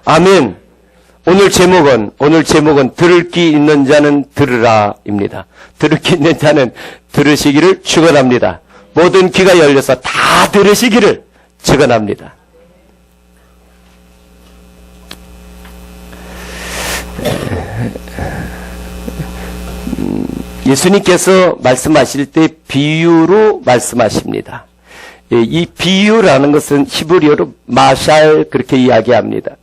아멘. 오늘 제목은 들을 귀 있는 자는 들으라입니다. 들을 귀 있는 자는 들으시기를 축원합니다. 모든 귀가 열려서 다 들으시기를 축원합니다. 예수님께서 말씀하실 때 비유로 말씀하십니다. 이 비유라는 것은 히브리어로 마샬 그렇게 이야기합니다.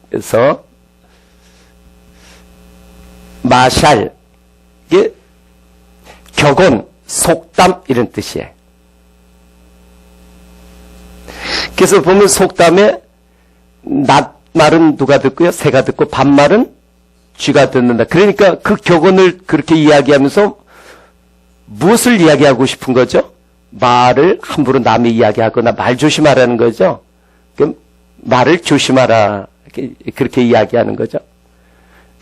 그래서 마샬, 이게 격언, 속담 이런 뜻이에요. 그래서 보면 속담에 낮말은 누가 듣고요? 새가 듣고 밤말은 쥐가 듣는다. 그러니까 그 격언을 그렇게 이야기하면서 무엇을 이야기하고 싶은 거죠? 말을 함부로 남이 이야기하거나 말 조심하라는 거죠. 그럼 말을 조심하라. 그렇게 이야기하는 거죠.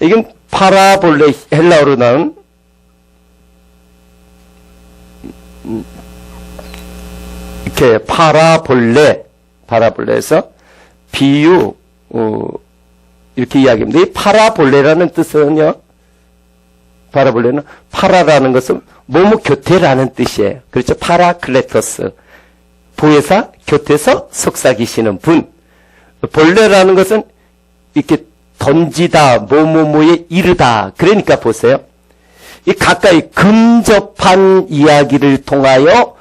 이건 파라볼레, 헬라어로 나온 이렇게 파라볼레에서 비유 이렇게 이야기합니다. 이 파라볼레라는 뜻은요, 파라볼레는 파라라는 것은 뭐뭐 곁에라는 뜻이에요. 그렇죠? 파라클레토스, 보혜사 곁에서 속삭이시는 분. 볼레라는 것은 이렇게 던지다, 뭐뭐뭐에 이르다. 그러니까 보세요. 이 가까이 근접한 이야기를 통하여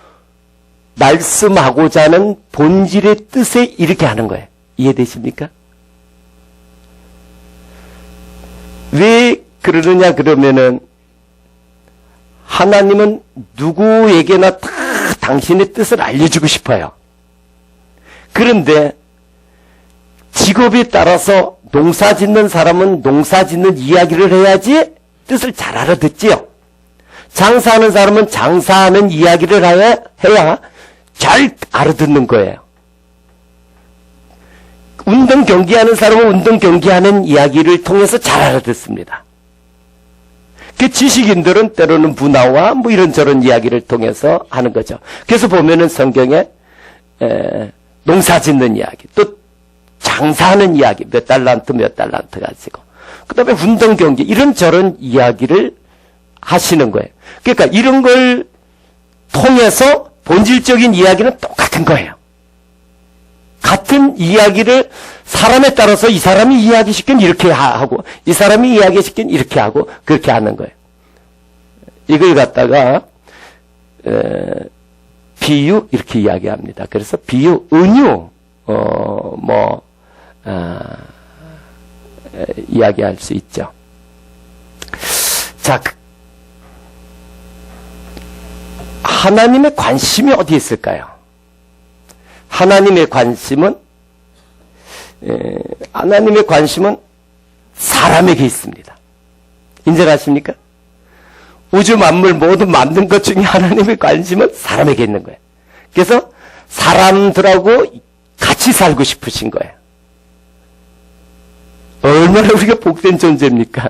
말씀하고자 하는 본질의 뜻에 이르게 하는 거예요. 이해되십니까? 왜 그러느냐 그러면은 하나님은 누구에게나 다 당신의 뜻을 알려주고 싶어요. 그런데 직업에 따라서 농사 짓는 사람은 농사 짓는 이야기를 해야지 뜻을 잘 알아듣지요. 장사하는 사람은 장사하는 이야기를 해야 잘 알아듣는 거예요. 운동 경기하는 사람은 운동 경기하는 이야기를 통해서 잘 알아듣습니다. 그 지식인들은 때로는 문화와 뭐 이런저런 이야기를 통해서 하는 거죠. 그래서 보면은 성경에 농사 짓는 이야기, 또 장사하는 이야기, 몇 달란트 가지고, 그 다음에 운동 경기, 이런저런 이야기를 하시는 거예요. 그러니까 이런 걸 통해서 본질적인 이야기는 똑같은 거예요. 같은 이야기를 사람에 따라서 이 사람이 이야기시킨 이렇게 하고, 이 사람이 이야기시킨 이렇게 하고, 그렇게 하는 거예요. 이걸 갖다가 비유 이렇게 이야기합니다. 그래서 비유, 은유, 이야기할 수 있죠. 자, 하나님의 관심이 어디에 있을까요? 하나님의 관심은 사람에게 있습니다. 인정하십니까? 우주 만물 모든 만든 것 중에 하나님의 관심은 사람에게 있는 거예요. 그래서 사람들하고 같이 살고 싶으신 거예요. 얼마나 우리가 복된 존재입니까?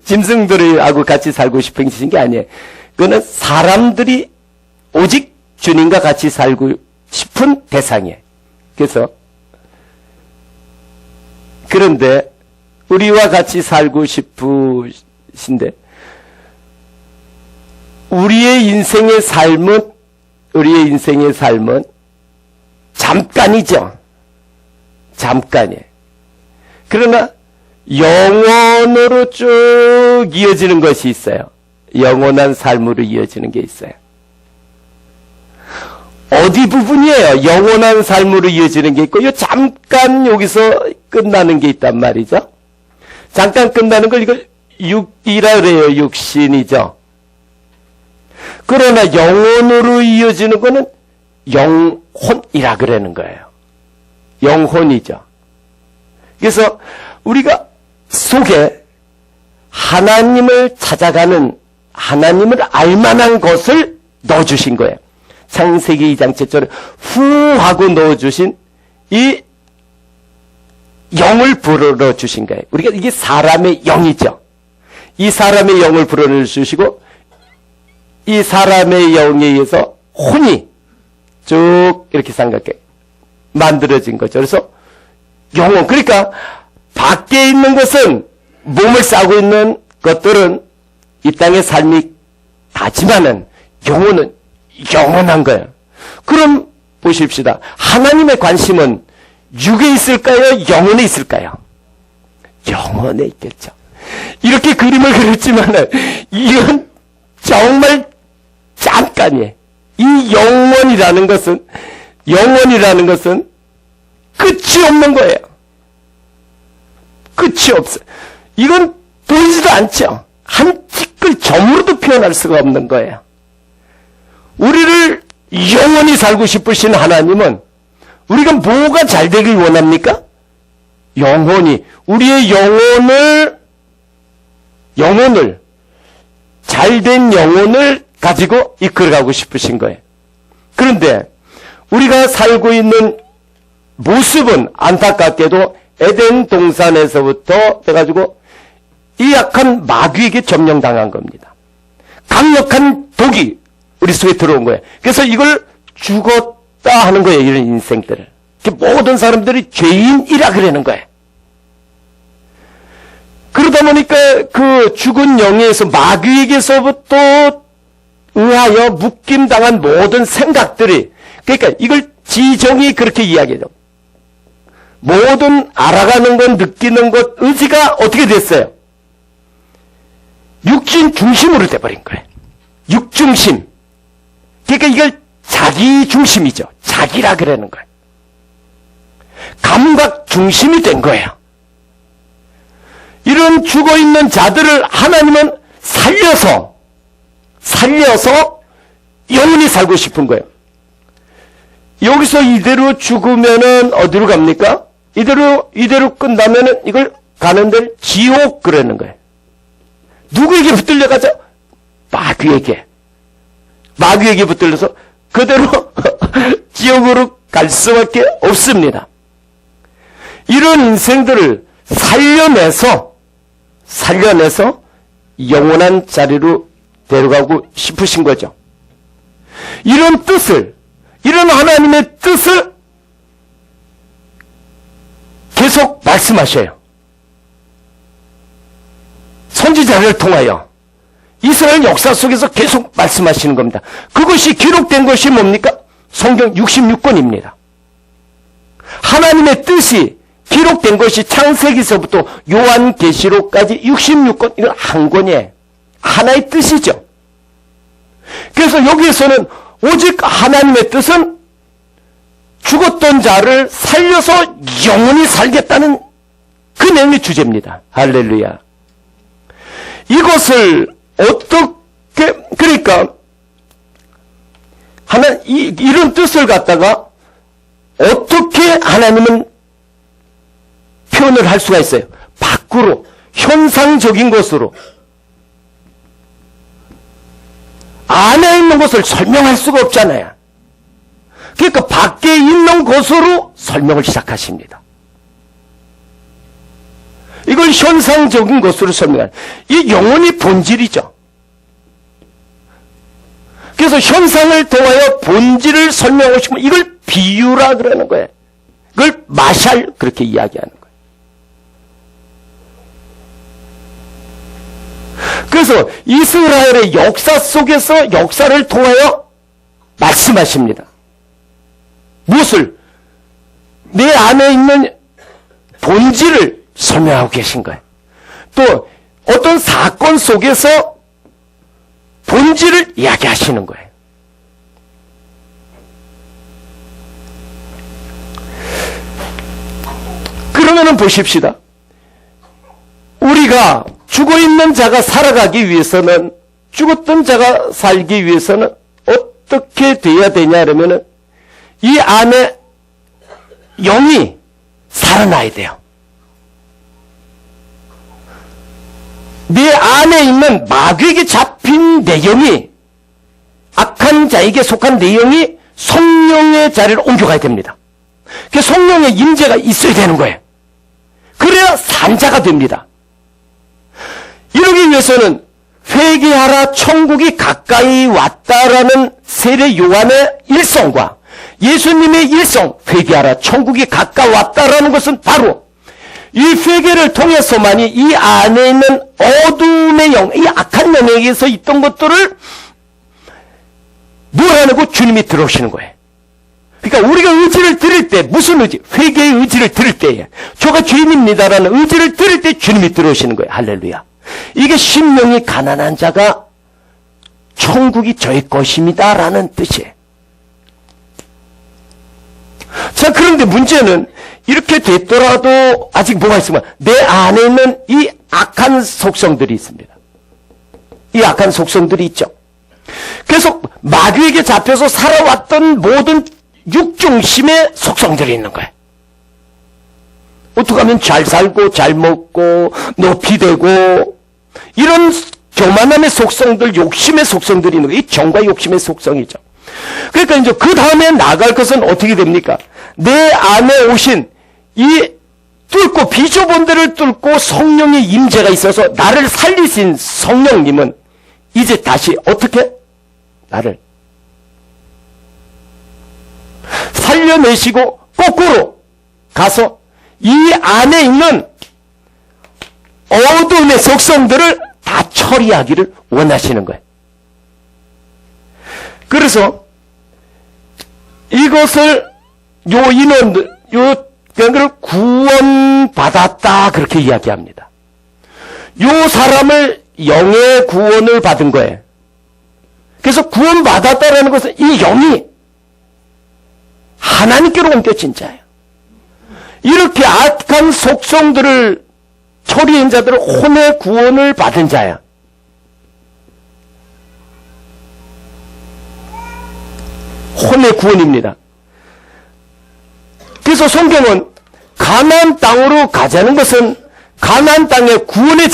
짐승들하고 같이 살고 싶으신 게 아니에요. 그거는 사람들이 오직 주님과 같이 살고 싶은 대상이에요. 그런데 우리와 같이 살고 싶으신데 우리의 인생의 삶은 잠깐이죠. 잠깐이에요. 그러나 영원으로 쭉 이어지는 것이 있어요. 영원한 삶으로 이어지는 게 있어요. 어디 부분이에요? 영원한 삶으로 이어지는 게 있고, 잠깐 여기서 끝나는 게 있단 말이죠. 잠깐 끝나는 걸 이걸 육이라 그래요. 육신이죠. 그러나 영혼으로 이어지는 거는 영혼이라 그러는 거예요. 영혼이죠. 그래서 우리가 속에 하나님을 찾아가는, 하나님을 알만한 것을 넣어주신 거예요. 창세기 2장 7절에 후 하고 넣어주신 이 영을 불어넣어주신 거예요. 우리가 이게 사람의 영이죠. 이 사람의 영을 불어넣어주시고 이 사람의 영에 의해서 혼이 쭉 이렇게 생각해 만들어진 거죠. 그래서 영혼. 그러니까 밖에 있는 것은, 몸을 싸고 있는 것들은 이 땅의 삶이 다지만은 영혼은 영원한 거예요. 그럼 보십시다. 하나님의 관심은 육에 있을까요? 영혼에 있을까요? 영혼에 있겠죠. 이렇게 그림을 그렸지만은 이건 정말 잠깐이에요. 이 영원이라는 것은 끝이 없는 거예요. 끝이 없어요. 이건 보이지도 않죠. 한 티끌 점으로도 표현할 수가 없는 거예요. 우리를 영원히 살고 싶으신 하나님은 우리가 뭐가 잘 되길 원합니까? 영혼이, 우리의 영혼을 잘된 영혼을 가지고 이끌어가고 싶으신 거예요. 그런데 우리가 살고 있는 모습은 안타깝게도 에덴 동산에서부터 해가지고 이 약한 마귀에게 점령당한 겁니다. 강력한 독이 우리 속에 들어온 거예요. 그래서 이걸 죽었다 하는 거예요. 이런 인생들을. 모든 사람들이 죄인이라 그러는 거예요. 그러다 보니까 그 죽은 영에서 마귀에게서부터 의하여 묶임당한 모든 생각들이, 그러니까 이걸 지정이 그렇게 이야기해요. 모든 알아가는 것, 느끼는 것, 의지가 어떻게 됐어요? 육신 중심으로 돼버린 거예요. 육중심. 그러니까 이걸 자기 중심이죠. 자기라 그러는 거예요. 감각 중심이 된 거예요. 이런 죽어있는 자들을 하나님은 살려서 영원히 살고 싶은 거예요. 여기서 이대로 죽으면은 어디로 갑니까? 이대로 끝나면은 이걸 가는 데를 지옥 그러는 거예요. 누구에게 붙들려 가죠? 마귀에게 붙들려서 그대로 지옥으로 갈 수밖에 없습니다. 이런 인생들을 살려내서 영원한 자리로 데려가고 싶으신 거죠. 이런 하나님의 뜻을 계속 말씀하셔요. 선지자를 통하여 이스라엘 역사 속에서 계속 말씀하시는 겁니다. 그것이 기록된 것이 뭡니까? 성경 66권입니다. 하나님의 뜻이 기록된 것이 창세기서부터 요한계시록까지 66권, 이건 한 권이에요. 하나의 뜻이죠. 그래서 여기에서는 오직 하나님의 뜻은 죽었던 자를 살려서 영원히 살겠다는 그 내용이 주제입니다. 할렐루야. 이것을 어떻게, 그러니까 이런 뜻을 갖다가 어떻게 하나님은 표현을 할 수가 있어요? 밖으로, 현상적인 것으로. 안에 있는 것을 설명할 수가 없잖아요. 그러니까 밖에 있는 것으로 설명을 시작하십니다. 이걸 현상적인 것으로 설명하는, 이 영혼이 본질이죠. 그래서 현상을 통하여 본질을 설명하고 싶으면 이걸 비유라 그러는 거예요. 이걸 마샬 그렇게 이야기하는 거예요. 그래서 이스라엘의 역사 속에서 역사를 통하여 말씀하십니다. 무엇을? 내 안에 있는 본질을 설명하고 계신 거예요. 또 어떤 사건 속에서 본질을 이야기하시는 거예요. 그러면은 보십시다. 우리가 죽어있는 자가 살아가기 위해서는, 죽었던 자가 살기 위해서는 어떻게 돼야 되냐 그러면은 이 안에 영이 살아나야 돼요. 내 안에 있는 마귀에게 잡힌 내 영이, 악한 자에게 속한 내 영이 성령의 자리를 옮겨가야 됩니다. 그 성령의 임재가 있어야 되는 거예요. 그래야 산자가 됩니다. 이러기 위해서는 회개하라 천국이 가까이 왔다라는 세례 요한의 일성과 예수님의 일성, 회개하라, 천국이 가까웠다라는 것은 바로 이 회개를 통해서만이 이 안에 있는 어둠의 영, 이 악한 영에게서 있던 것들을 몰아내고 주님이 들어오시는 거예요. 그러니까 우리가 의지를 들을 때, 무슨 의지? 회개의 의지를 들을 때에, 저가 죄인입니다라는 의지를 들을 때 주님이 들어오시는 거예요. 할렐루야. 이게 심령이 가난한 자가 천국이 저의 것입니다라는 뜻이에요. 자, 그런데 문제는 이렇게 됐더라도 아직 뭐가 있으면 내 안에 있는 이 악한 속성들이 있습니다. 이 악한 속성들이 있죠. 그래서 마귀에게 잡혀서 살아왔던 모든 육중심의 속성들이 있는 거예요. 어떻게 하면 잘 살고 잘 먹고 높이 되고 이런 교만함의 속성들, 욕심의 속성들이 있는 거예요. 이 정과 욕심의 속성이죠. 그러니까 이제 그 다음에 나갈 것은 어떻게 됩니까? 내 안에 오신 이 뚫고 비좁은 데를 뚫고 성령의 임재가 있어서 나를 살리신 성령님은 이제 다시 어떻게? 나를 살려내시고 거꾸로 가서 이 안에 있는 어둠의 속성들을 다 처리하기를 원하시는 거예요. 그래서 이것을 요 인원들, 그걸 구원받았다 그렇게 이야기합니다. 요 사람을 영의 구원을 받은 거예요. 그래서 구원받았다라는 것은 이 영이 하나님께로 옮겨진 자예요. 이렇게 악한 속성들을 처리한 자들은 혼의 구원을 받은 자야. 혼의 구원입니다. 그래서 성경은 가나안 땅으로 가자는 것은 가나안 땅의 구원의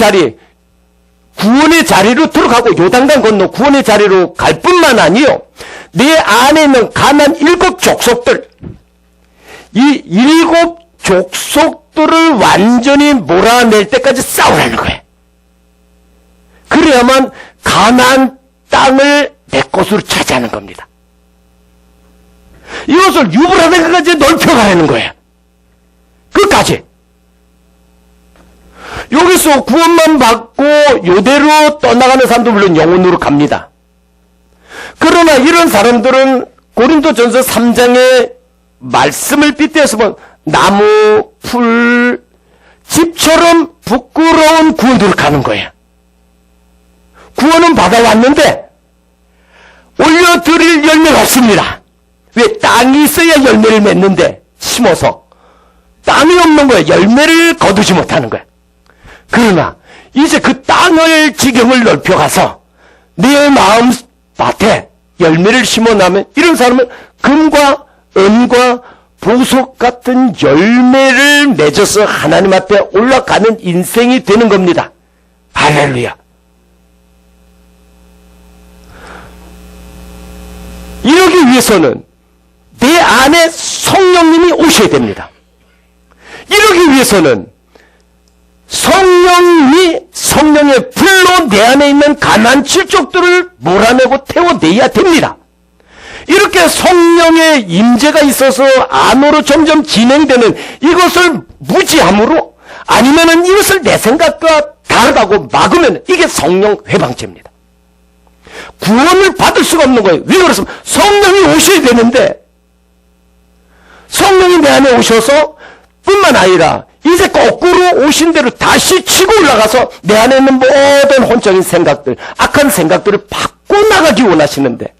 자리로 들어가고 요단강 건너 구원의 자리로 갈 뿐만 아니요. 내 안에 있는 가나안 7족속들, 이 7족속들을 완전히 몰아낼 때까지 싸우라는 거예요. 그래야만 가나안 땅을 내 것으로 차지하는 겁니다. 이것을 유브라데까지 넓혀가라는 거예요. 끝까지. 여기서 구원만 받고 요대로 떠나가는 사람도 물론 영혼으로 갑니다. 그러나 이런 사람들은 고린도전서 3장의 말씀을 빗대어서 보면 나무, 풀, 집처럼 부끄러운 구원으로 가는 거예요. 구원은 받아왔는데 올려드릴 열매가 없습니다. 왜? 땅이 있어야 열매를 맺는데 심어서 땅이 없는 거예요. 열매를 거두지 못하는 거예요. 그러나 이제 그 땅을 지경을 넓혀가서 내 마음 밭에 열매를 심어나면 이런 사람은 금과 은과 보석 같은 열매를 맺어서 하나님 앞에 올라가는 인생이 되는 겁니다. 할렐루야. 이러기 위해서는 내 안에 성령님이 오셔야 됩니다. 이러기 위해서는 성령의 불로 내 안에 있는 가난한 칠족들을 몰아내고 태워내야 됩니다. 이렇게 성령의 임재가 있어서 안으로 점점 진행되는 이것을 무지함으로 아니면은 이것을 내 생각과 다르다고 막으면 이게 성령 회방죄입니다. 구원을 받을 수가 없는 거예요. 왜 그렇습니까? 성령이 오셔야 되는데 성령이 내 안에 오셔서 뿐만 아니라 이제 거꾸로 오신 대로 다시 치고 올라가서 내 안에 있는 모든 혼적인 생각들, 악한 생각들을 바꿔나가기 원하시는데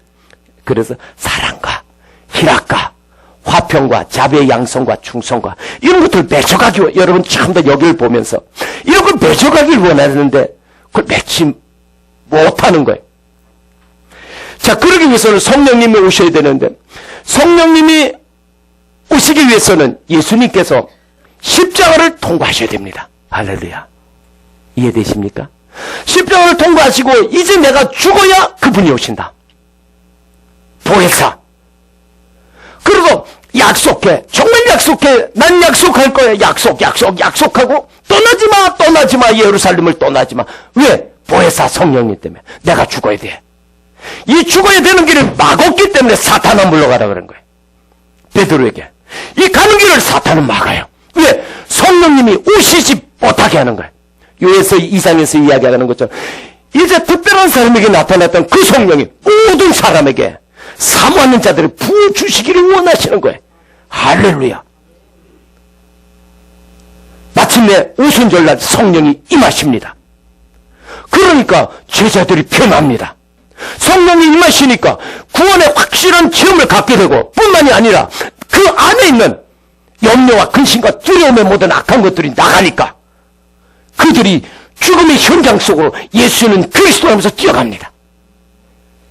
그래서 사랑과 희락과 화평과 자비의 양성과 충성과 이런 것들을 맺어가기 여러분 참 더 여기를 보면서 이런 걸 맺어가길 원하는데 그걸 맺지 못하는 거예요. 자, 그러기 위해서는 성령님이 오셔야 되는데 성령님이 오시기 위해서는 예수님께서 십자가를 통과하셔야 됩니다. 할렐루야. 이해되십니까? 십자가를 통과하시고 이제 내가 죽어야 그분이 오신다. 보혜사. 그리고 약속해. 정말 약속해. 난 약속할 거야. 약속하고 떠나지 마. 예루살렘을 떠나지 마. 왜? 보혜사 성령님 때문에. 내가 죽어야 돼. 이 죽어야 되는 길을 막았기 때문에 사탄아 물러가라 그런 거예요. 베드로에게. 이 가는 길을 사탄은 막아요. 왜? 성령님이 오시지 못하게 하는 거예요. 요에서 2장에서 이야기하는 것처럼 이제 특별한 사람에게 나타났던 그 성령이 모든 사람에게 사모하는 자들을 부어주시기를 원하시는 거예요. 할렐루야. 마침내 오순절날 성령이 임하십니다. 그러니까 제자들이 변합니다. 성령이 임하시니까 구원의 확실한 체험을 갖게 되고 뿐만이 아니라 그 안에 있는 염려와 근심과 두려움의 모든 악한 것들이 나가니까 그들이 죽음의 현장 속으로 예수는 그리스도라면서 뛰어갑니다.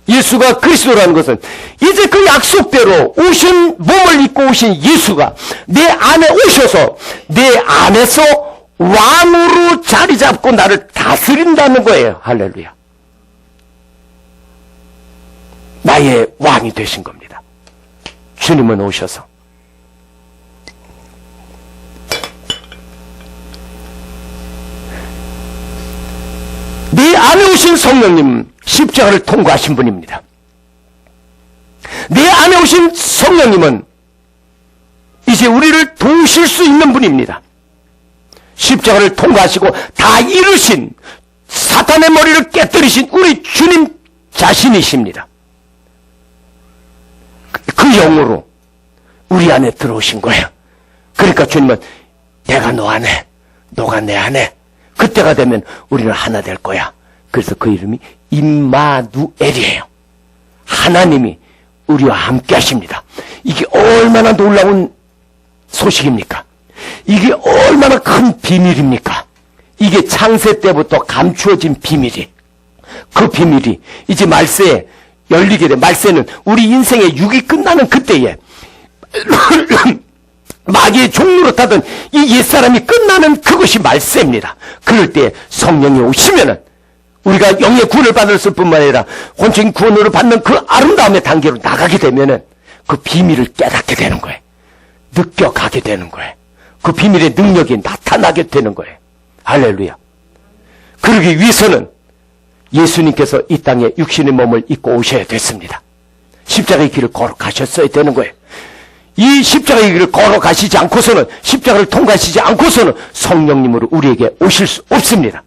예수가 그리스도라는 것은 이제 그 약속대로 오신 몸을 입고 오신 예수가 내 안에 오셔서 내 안에서 왕으로 자리 잡고 나를 다스린다는 거예요. 할렐루야. 나의 왕이 되신 겁니다. 주님은 오셔서 내 안에 오신 성령님 십자가를 통과하신 분입니다. 내 안에 오신 성령님은 이제 우리를 도우실 수 있는 분입니다. 십자가를 통과하시고 다 이루신 사탄의 머리를 깨뜨리신 우리 주님 자신이십니다. 그 영으로 우리 안에 들어오신 거예요. 그러니까 주님은 내가 너 안에, 너가 내 안에, 그때가 되면 우리는 하나 될 거야. 그래서 그 이름이 임마누엘이에요. 하나님이 우리와 함께 하십니다. 이게 얼마나 놀라운 소식입니까? 이게 얼마나 큰 비밀입니까? 이게 창세 때부터 감추어진 비밀이, 그 비밀이 이제 말세에 열리게 돼. 말세는 우리 인생의 육이 끝나는 그때에 마귀의 종로로 타던 이 옛사람이 끝나는 그것이 말세입니다. 그럴 때 성령이 오시면은 우리가 영의 구원을 받았을 뿐만 아니라 혼적인 구원을 받는 그 아름다움의 단계로 나가게 되면은 그 비밀을 깨닫게 되는 거예요. 느껴가게 되는 거예요. 그 비밀의 능력이 나타나게 되는 거예요. 할렐루야. 그러기 위해서는 예수님께서 이 땅에 육신의 몸을 입고 오셔야 됐습니다. 십자가의 길을 걸어가셨어야 되는 거예요. 이 십자가의 길을 걸어가시지 않고서는, 십자가를 통과하시지 않고서는 성령님으로 우리에게 오실 수 없습니다.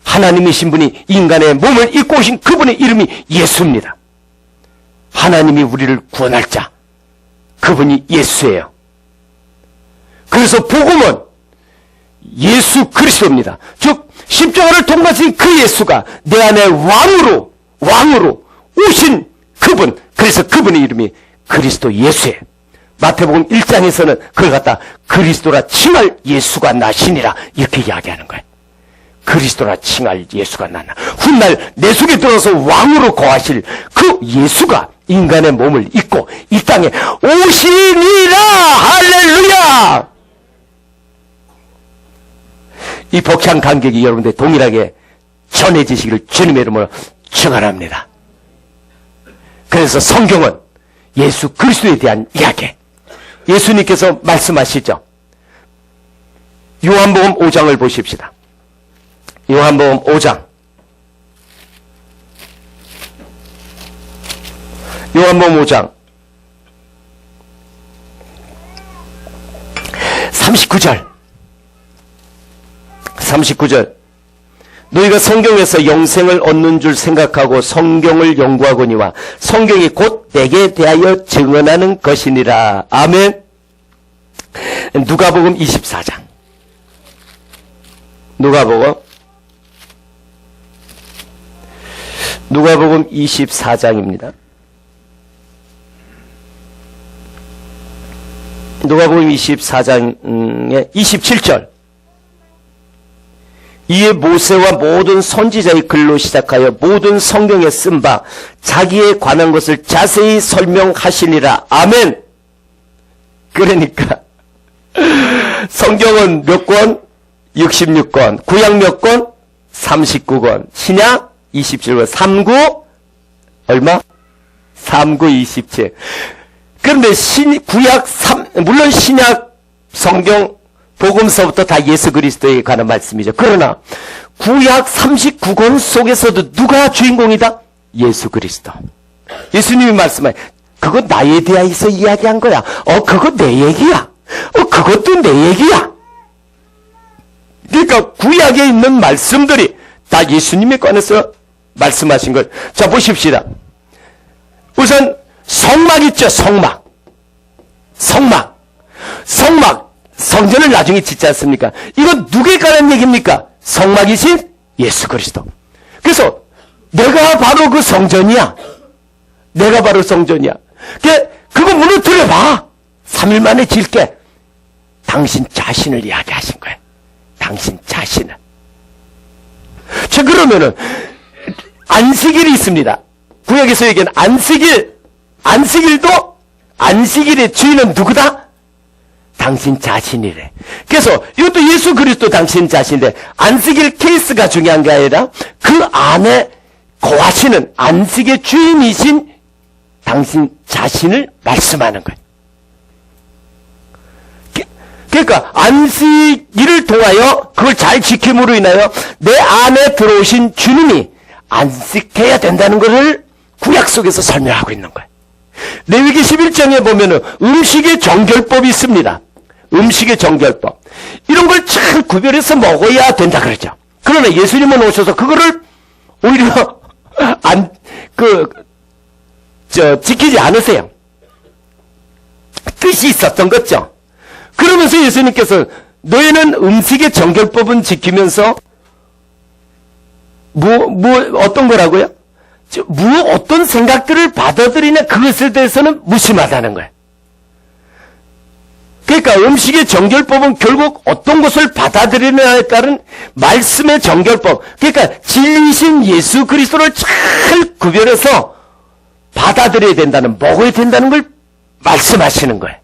하나님이신 분이 인간의 몸을 입고 오신 그분의 이름이 예수입니다. 하나님이 우리를 구원할 자, 그분이 예수예요. 그래서 복음은 예수 그리스도입니다. 즉 십자가를 통과하신 그 예수가 내 안에 왕으로 오신 그분, 그래서 그분의 이름이 그리스도 예수예요. 마태복음 1장에서는 그걸 갖다 그리스도라 칭할 예수가 나시니라 이렇게 이야기하는 거예요. 그리스도라 칭할 예수가 나나. 훗날 내 속에 들어서 왕으로 거하실 그 예수가 인간의 몸을 입고 이 땅에 오시니라. 할렐루야. 이 벅찬 감격이 여러분들 동일하게 전해지시기를 주님의 이름으로 축원합니다. 그래서 성경은 예수 그리스도에 대한 이야기, 예수님께서 말씀하시죠. 요한복음 5장을 보십시다. 요한복음 5장. 요한복음 5장 39절. 너희가 성경에서 영생을 얻는 줄 생각하고 성경을 연구하거니와 성경이 곧 내게 대하여 증언하는 것이니라. 아멘. 누가복음 24장. 누가복음 24장입니다. 누가복음 24장의 27절. 이에 모세와 모든 선지자의 글로 시작하여 모든 성경에 쓴 바 자기에 관한 것을 자세히 설명하시니라. 아멘. 그러니까 성경은 몇 권? 66권. 구약 몇 권? 39권. 신약 27권. 39 얼마? 39 27. 그런데 구약 물론 신약 성경 복음서부터 다 예수 그리스도에 관한 말씀이죠. 그러나 구약 39권 속에서도 누가 주인공이다? 예수 그리스도. 예수님이 말씀하신 그거 나에 대해서 이야기한 거야. 그거 내 얘기야. 그것도 내 얘기야. 그러니까 구약에 있는 말씀들이 다 예수님에 관해서 말씀하신 걸. 자, 보십시다. 우선 성막 있죠, 성막. 성전을 나중에 짓지 않습니까? 이건 누구에 관한 얘기입니까? 성막이신 예수 그리스도. 그래서 내가 바로 그 성전이야. 내가 바로 성전이야. 그거 무너뜨려봐. 3일 만에 질게. 당신 자신을 이야기하신 거예요. 당신 자신을. 자, 그러면은 안식일이 있습니다. 구약에서 얘기하는 안식일도 안식일의 주인은 누구다? 당신 자신이래. 그래서 이것도 예수 그리스도 당신 자신인데 안식일 케이스가 중요한 게 아니라 그 안에 거하시는 안식의 주인이신 당신 자신을 말씀하는 거예요. 그러니까 안식일을 통하여 그걸 잘 지킴으로 인하여 내 안에 들어오신 주님이 안식해야 된다는 것을 구약 속에서 설명하고 있는 거예요. 레위기 11장에 보면은 음식의 정결법이 있습니다. 음식의 정결법. 이런 걸 잘 구별해서 먹어야 된다 그러죠. 그러나 예수님은 오셔서 그거를 오히려 지키지 않으세요. 뜻이 있었던 거죠. 그러면서 예수님께서 너희는 음식의 정결법은 지키면서 어떤 거라고요? 어떤 생각들을 받아들이냐 그것에 대해서는 무심하다는 거예요. 그러니까 음식의 정결법은 결국 어떤 것을 받아들이느냐에 따른 말씀의 정결법. 그러니까 진리이신 예수 그리스도를 잘 구별해서 받아들여야 된다는, 먹어야 된다는 걸 말씀하시는 거예요.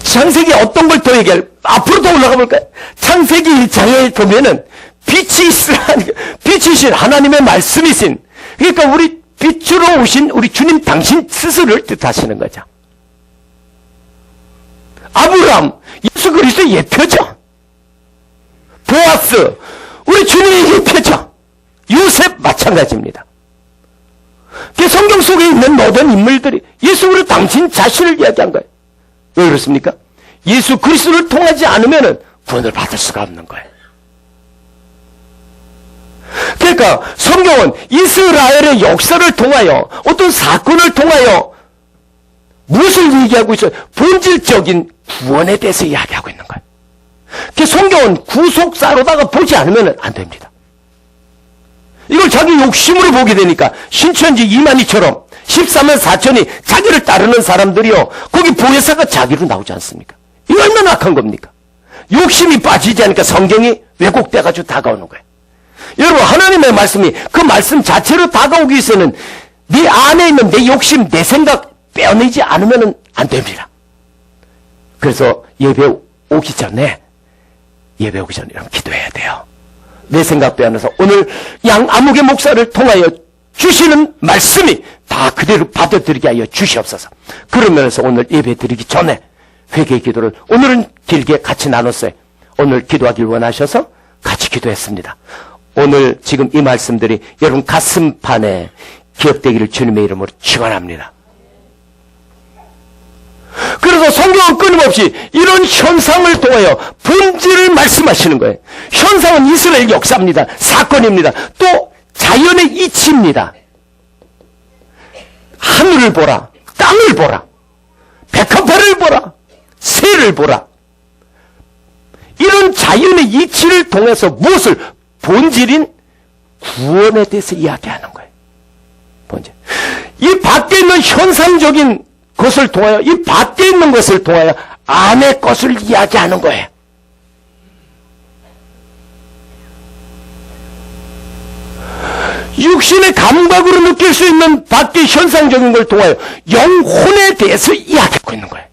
창세기 어떤 걸 더 얘기할, 앞으로 더 올라가 볼까요? 창세기 1장에 보면은 빛이신 하나님의 말씀이신, 그러니까 우리 빛으로 오신 우리 주님 당신 스스로를 뜻하시는 거죠. 아브라함, 예수 그리스도의 예표죠. 보아스, 우리 주님의 예표죠. 요셉 마찬가지입니다. 그 성경 속에 있는 모든 인물들이 예수 그리스도 당신 자신을 이야기한 거예요. 왜 그렇습니까? 예수 그리스도를 통하지 않으면 구원을 받을 수가 없는 거예요. 그러니까 성경은 이스라엘의 역사를 통하여 어떤 사건을 통하여 무엇을 얘기하고 있어요? 본질적인 구원에 대해서 이야기하고 있는 거예요. 그 성경은 구속사로다가 보지 않으면 안 됩니다. 이걸 자기 욕심으로 보게 되니까 신천지 이만희처럼 14만 4천이 자기를 따르는 사람들이요, 거기 보혜사가 자기로 나오지 않습니까? 이거 얼마나 악한 겁니까? 욕심이 빠지지 않으니까 성경이 왜곡돼가지고 다가오는 거예요. 여러분, 하나님의 말씀이 그 말씀 자체로 다가오기 위해서는 네 안에 있는 내 욕심, 내 생각 빼어내지 않으면 안 됩니다. 그래서 예배 오기 전에 여러분 기도해야 돼요. 내 생각 빼어내서 오늘 양아무개 목사를 통하여 주시는 말씀이 다 그대로 받아들이게 하여 주시옵소서. 그러면서 오늘 예배 드리기 전에 회개 기도를 오늘은 길게 같이 나눴어요. 오늘 기도하길 원하셔서 같이 기도했습니다. 오늘 지금 이 말씀들이 여러분 가슴판에 기억되기를 주님의 이름으로 축원합니다. 그래서 성경은 끊임없이 이런 현상을 통하여 본질을 말씀하시는 거예요. 현상은 이스라엘 역사입니다. 사건입니다. 또 자연의 이치입니다. 하늘을 보라, 땅을 보라, 백합화를 보라, 새를 보라. 이런 자연의 이치를 통해서 무엇을? 본질인 구원에 대해서 이야기하는 거예요. 본질. 이 밖에 있는 현상적인 것을 통하여, 이 밖에 있는 것을 통하여 안의 것을 이야기하는 거예요. 육신의 감각으로 느낄 수 있는 밖의 현상적인 걸 통하여 영혼에 대해서 이야기하고 있는 거예요.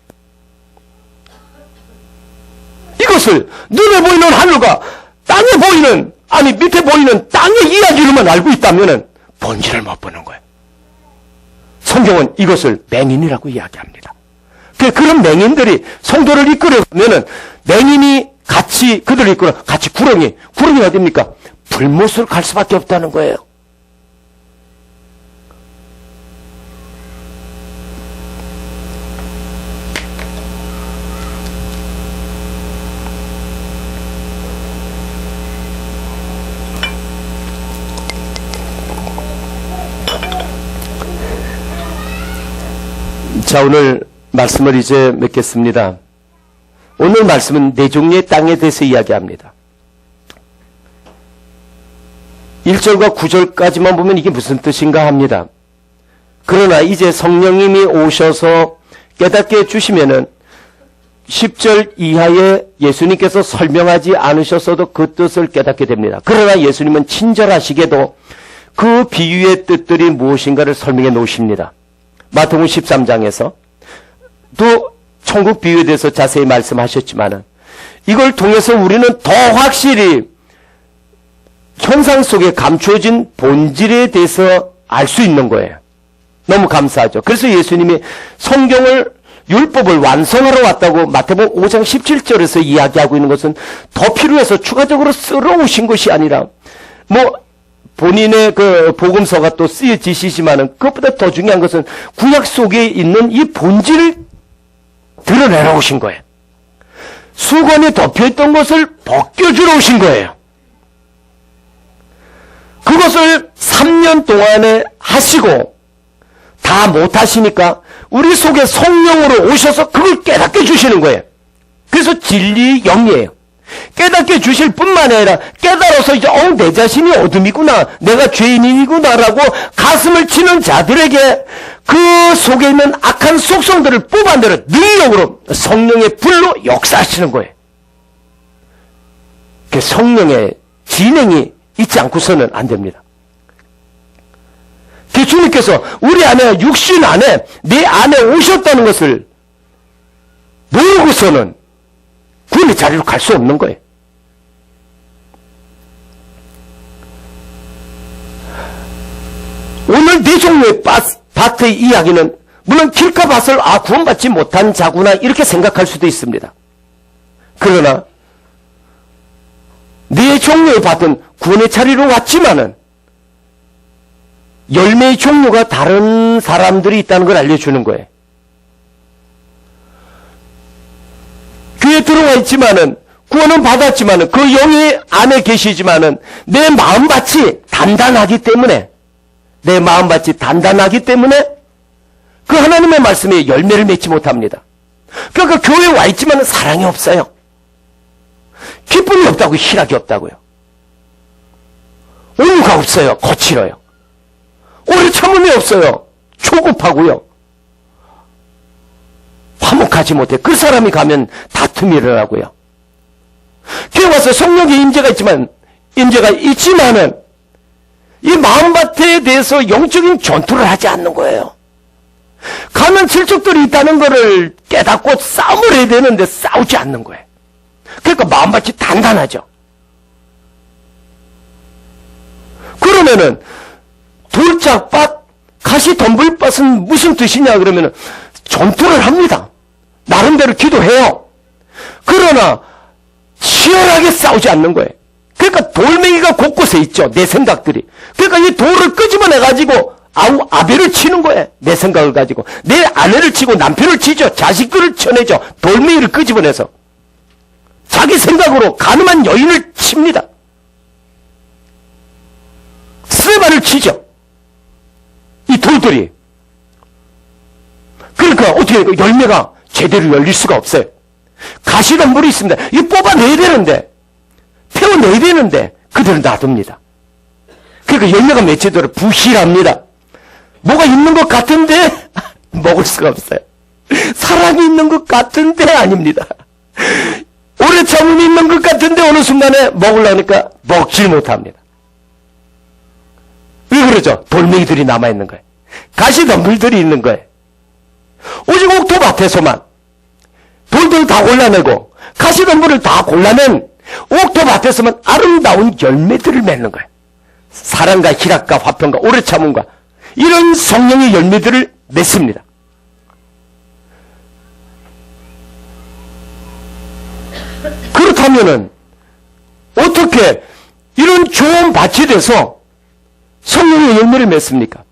이것을 눈에 보이는 하늘과 땅에 보이는, 아니 밑에 보이는 땅의 이야기로만 알고 있다면 본질을 못 보는 거예요. 성경은 이것을 맹인이라고 이야기합니다. 그런 맹인들이 성도를 이끌어가면은 맹인이 같이 그들을 이끌어 같이 구렁이 어디입니까? 불못으로 갈 수밖에 없다는 거예요. 자, 오늘 말씀을 이제 맺겠습니다. 오늘 말씀은 네 종류의 땅에 대해서 이야기합니다. 1절과 9절까지만 보면 이게 무슨 뜻인가 합니다. 그러나 이제 성령님이 오셔서 깨닫게 해주시면은 10절 이하에 예수님께서 설명하지 않으셨어도 그 뜻을 깨닫게 됩니다. 그러나 예수님은 친절하시게도 그 비유의 뜻들이 무엇인가를 설명해 놓으십니다. 마태복음 13장에서 또 천국 비유에 대해서 자세히 말씀하셨지만은 이걸 통해서 우리는 더 확실히 현상 속에 감추어진 본질에 대해서 알 수 있는 거예요. 너무 감사하죠. 그래서 예수님이 성경을 율법을 완성하러 왔다고 마태복음 5장 17절에서 이야기하고 있는 것은 더 필요해서 추가적으로 쓰러 오신 것이 아니라 본인의 그 복음서가 또 쓰여지시지만은 그것보다 더 중요한 것은 구약 속에 있는 이 본질을 드러내러 오신 거예요. 수건이 덮여있던 것을 벗겨주러 오신 거예요. 그것을 3년 동안에 하시고 다 못하시니까 우리 속에 성령으로 오셔서 그걸 깨닫게 주시는 거예요. 그래서 진리의 영이에요. 깨닫게 주실 뿐만 아니라 깨달아서 이제 내 자신이 어둠이구나, 내가 죄인이구나라고 가슴을 치는 자들에게 그 속에 있는 악한 속성들을 뽑아내려 능력으로 성령의 불로 역사하시는 거예요. 그 성령의 진행이 있지 않고서는 안 됩니다. 그 주님께서 우리 안에 육신 안에 내 안에 오셨다는 것을 모르고서는 구원의 자리로 갈 수 없는 거예요. 오늘 네 종류의 밭의 이야기는 물론 길가 밭을 구원받지 못한 자구나 이렇게 생각할 수도 있습니다. 그러나 네 종류의 밭은 구원의 자리로 왔지만은 열매의 종류가 다른 사람들이 있다는 걸 알려주는 거예요. 교회에 들어와 있지만은 구원은 받았지만은 그 영이 안에 계시지만은 내 마음밭이 단단하기 때문에 그 하나님의 말씀에 열매를 맺지 못합니다. 그러니까 교회에 와 있지만은 사랑이 없어요. 기쁨이 없다고요. 희락이 없다고요. 온유가 없어요. 거칠어요. 오래 참음이 없어요. 조급하고요. 화목하지 못해. 그 사람이 가면 다툼이 일어나고요. 교회 와서 성령의 임재가 있지만은 이 마음밭에 대해서 영적인 전투를 하지 않는 거예요. 가면 질적들이 있다는 것을 깨닫고 싸움을 해야 되는데 싸우지 않는 거예요. 그러니까 마음밭이 단단하죠. 그러면은 돌짝밭, 가시덤불밭은 무슨 뜻이냐 그러면은 전투를 합니다. 나름대로 기도해요. 그러나 치열하게 싸우지 않는 거예요. 그러니까 돌멩이가 곳곳에 있죠. 내 생각들이. 그러니까 이 돌을 끄집어내가지고 아벨을 치는 거예요. 내 생각을 가지고. 내 아내를 치고 남편을 치죠. 자식들을 쳐내죠. 돌멩이를 끄집어내서. 자기 생각으로 가늠한 여인을 칩니다. 스테반을 치죠. 이 돌들이. 그러니까 어떻게 해요? 열매가 제대로 열릴 수가 없어요. 가시덤불이 있습니다. 이거 뽑아내야 되는데, 태워내야 되는데 그대로 놔둡니다. 그러니까 열매가 맺히도록 부실합니다. 뭐가 있는 것 같은데 먹을 수가 없어요. 사랑이 있는 것 같은데 아닙니다. 오래 참음이 있는 것 같은데 어느 순간에 먹으려니까 먹질 못합니다. 왜 그러죠? 돌멩이들이 남아있는 거예요. 가시덤불들이 있는 거예요. 오직 옥토밭에서만 돌들 다 골라내고 가시덤불을 다 골라낸 옥토밭에서만 아름다운 열매들을 맺는 거예요. 사랑과 희락과 화평과 오래 참음과 이런 성령의 열매들을 맺습니다. 그렇다면은 어떻게 이런 좋은 밭이 돼서 성령의 열매를 맺습니까?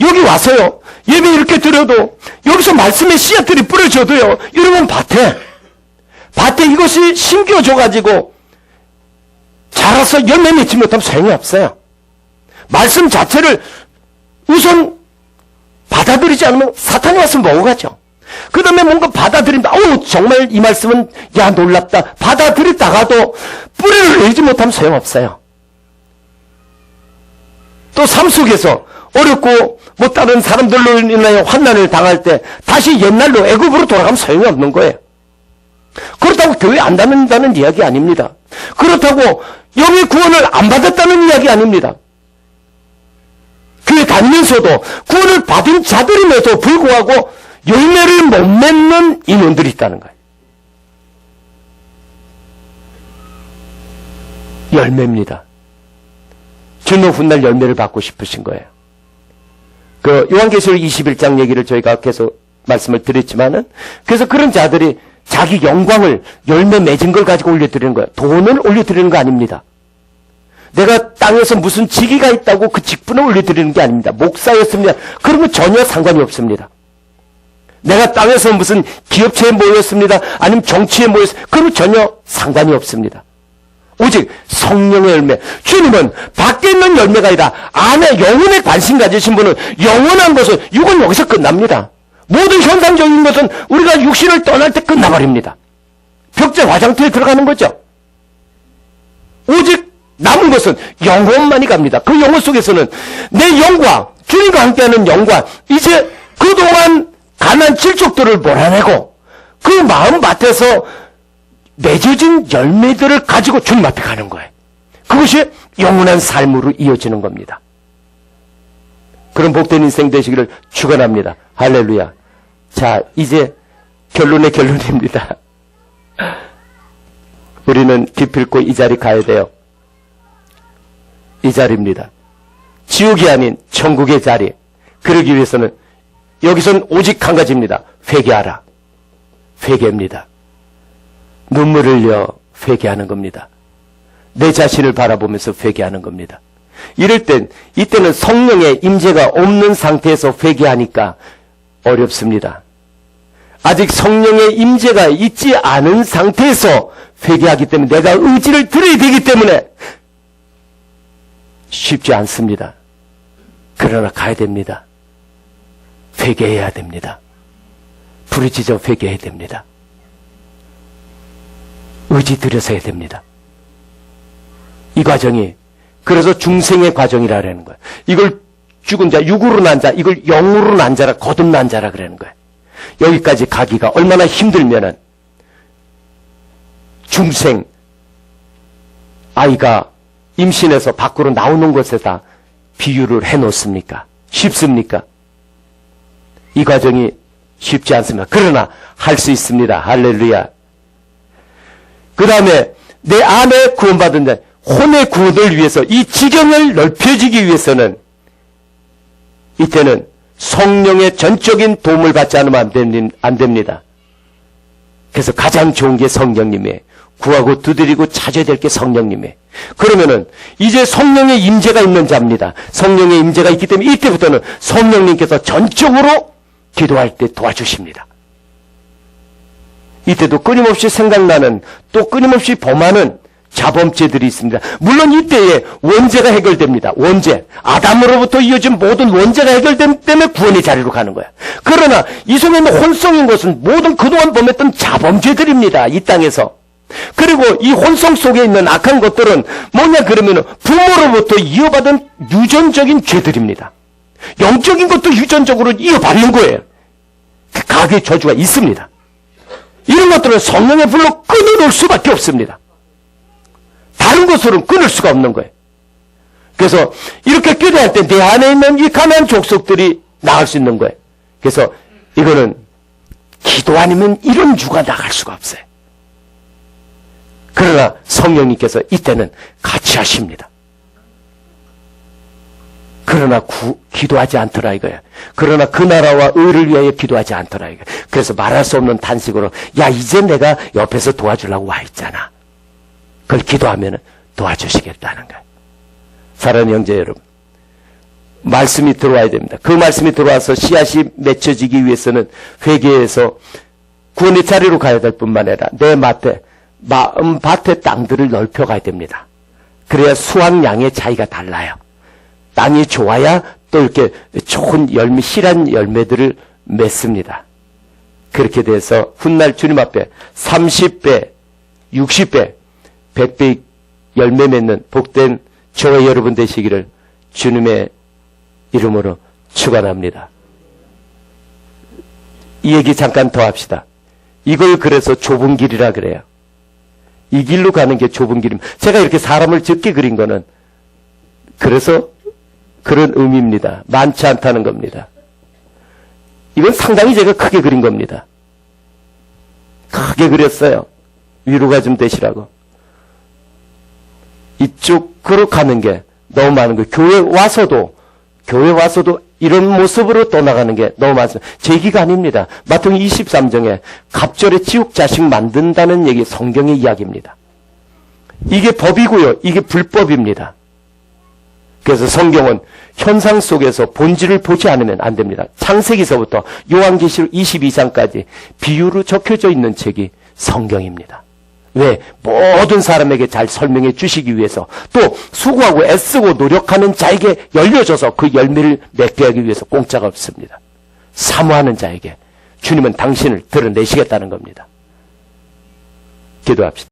여기 와서요, 예배 이렇게 드려도 여기서 말씀의 씨앗들이 뿌려져도요, 여러분 밭에 이것이 심겨져가지고 자라서 열매 맺지 못하면 소용이 없어요. 말씀 자체를 우선 받아들이지 않으면 사탄이 와서 먹어가죠. 그 다음에 뭔가 받아들인다. 정말 이 말씀은 야 놀랍다. 받아들였다가도 뿌리를 내지 못하면 소용없어요. 또 삶 속에서 어렵고 뭐 다른 사람들로 인하여 환난을 당할 때 다시 옛날로 애굽으로 돌아가면 소용이 없는 거예요. 그렇다고 교회 안 다닌다는 이야기 아닙니다. 그렇다고 영의 구원을 안 받았다는 이야기 아닙니다. 교회 다니면서도 구원을 받은 자들임에도 불구하고 열매를 못 맺는 인원들이 있다는 거예요. 열매입니다. 주는 훗날 열매를 받고 싶으신 거예요. 그 요한계시록 21장 얘기를 저희가 계속 말씀을 드렸지만은, 그래서 그런 자들이 자기 영광을 열매 맺은 걸 가지고 올려드리는 거예요. 돈을 올려드리는 거 아닙니다. 내가 땅에서 무슨 직위가 있다고 그 직분을 올려드리는 게 아닙니다. 목사였습니다. 그런 건 전혀 상관이 없습니다. 내가 땅에서 무슨 기업체에 모였습니다. 아니면 정치에 모였습니다. 그건 전혀 상관이 없습니다. 오직 성령의 열매. 주님은 밖에 있는 열매가 아니라 안에 영혼에 관심 가지신 분은 영원한 것은 육은 여기서 끝납니다. 모든 현상적인 것은 우리가 육신을 떠날 때 끝나버립니다. 벽제 화장터에 들어가는 거죠. 오직 남은 것은 영혼만이 갑니다. 그 영혼 속에서는 내 영과 주님과 함께하는 영과 이제 그동안 가난 질족들을 몰아내고 그 마음밭에서 맺어진 열매들을 가지고 주님 앞에 가는 거예요. 그것이 영원한 삶으로 이어지는 겁니다. 그런 복된 인생 되시기를 축원합니다. 할렐루야. 자, 이제 결론의 결론입니다. 우리는 기필코 이 자리 가야 돼요. 이 자리입니다. 지옥이 아닌 천국의 자리. 그러기 위해서는 여기서는 오직 한 가지입니다. 회개하라. 회개입니다. 눈물을 흘려 회개하는 겁니다. 내 자신을 바라보면서 회개하는 겁니다. 이럴 땐, 이때는 성령의 임재가 없는 상태에서 회개하니까 어렵습니다. 아직 성령의 임재가 있지 않은 상태에서 회개하기 때문에 내가 의지를 들여야 되기 때문에 쉽지 않습니다. 그러나 가야 됩니다. 회개해야 됩니다. 부르짖어 회개해야 됩니다. 의지 들여서 해야 됩니다. 이 과정이 그래서 중생의 과정이라는 거예요. 이걸 죽은 자, 육으로 난 자, 이걸 영으로 난 자라, 거듭난 자라 그러는 거예요. 여기까지 가기가 얼마나 힘들면은 중생 아이가 임신해서 밖으로 나오는 것에다 비유를 해놓습니까? 쉽습니까? 이 과정이 쉽지 않습니다. 그러나 할 수 있습니다. 할렐루야. 그 다음에 내 안에 구원받은 자, 혼의 구원을 위해서 이 지경을 넓혀지기 위해서는 이때는 성령의 전적인 도움을 받지 않으면 안 됩니다. 그래서 가장 좋은 게 성령님이에요. 구하고 두드리고 찾아야 될 게 성령님이에요. 그러면은 이제 성령의 임재가 있는 자입니다. 성령의 임재가 있기 때문에 이때부터는 성령님께서 전적으로 기도할 때 도와주십니다. 이때도 끊임없이 생각나는, 또 끊임없이 범하는 자범죄들이 있습니다. 물론 이때에 원죄가 해결됩니다. 원죄. 아담으로부터 이어진 모든 원죄가 해결되기 때문에 구원의 자리로 가는 거야. 그러나 이 속에 있는 혼성인 것은 모든 그동안 범했던 자범죄들입니다. 이 땅에서. 그리고 이 혼성 속에 있는 악한 것들은 뭐냐 그러면 부모로부터 이어받은 유전적인 죄들입니다. 영적인 것도 유전적으로 이어받는 거예요. 그 가게의 저주가 있습니다. 이런 것들은 성령의 불로 끊어놓을 수밖에 없습니다. 다른 것으로는 끊을 수가 없는 거예요. 그래서 이렇게 기도할 때 내 안에 있는 이 가난한 족속들이 나갈 수 있는 거예요. 그래서 이거는 기도 아니면 이런 유가 나갈 수가 없어요. 그러나 성령님께서 이때는 같이 하십니다. 그러나 기도하지 않더라 이거예요. 그러나 그 나라와 의를 위하여 기도하지 않더라 이거예요. 그래서 말할 수 없는 탄식으로 야 이제 내가 옆에서 도와주려고 와 있잖아. 그걸 기도하면 도와주시겠다는 거예요. 사랑하는 형제 여러분, 말씀이 들어와야 됩니다. 그 말씀이 들어와서 씨앗이 맺혀지기 위해서는 회개해서 구원의 자리로 가야 될 뿐만 아니라 내 마음밭의 땅들을 넓혀가야 됩니다. 그래야 수확량의 차이가 달라요. 땅이 좋아야 또 이렇게 좋은 열매, 실한 열매들을 맺습니다. 그렇게 돼서 훗날 주님 앞에 30배, 60배, 100배 열매 맺는 복된 저와 여러분 되시기를 주님의 이름으로 축원합니다. 이 얘기 잠깐 더 합시다. 이걸 그래서 좁은 길이라 그래요. 이 길로 가는 게 좁은 길입니다. 제가 이렇게 사람을 적게 그린 거는 그래서 그런 의미입니다. 많지 않다는 겁니다. 이건 상당히 제가 크게 그린 겁니다. 크게 그렸어요. 위로가 좀 되시라고. 이쪽으로 가는 게 너무 많은 거예요. 교회 와서도 이런 모습으로 떠나가는 게 너무 많습니다. 제 얘기가 아닙니다. 마태복음 23장에 갑절에 지옥 자식 만든다는 얘기 성경의 이야기입니다. 이게 법이고요. 이게 불법입니다. 그래서 성경은 현상 속에서 본질을 보지 않으면 안 됩니다. 창세기서부터 요한계시록 22장까지 비유로 적혀져 있는 책이 성경입니다. 왜? 모든 사람에게 잘 설명해 주시기 위해서, 또 수고하고 애쓰고 노력하는 자에게 열려줘서 그 열매를 맺게 하기 위해서 공짜가 없습니다. 사모하는 자에게 주님은 당신을 드러내시겠다는 겁니다. 기도합시다.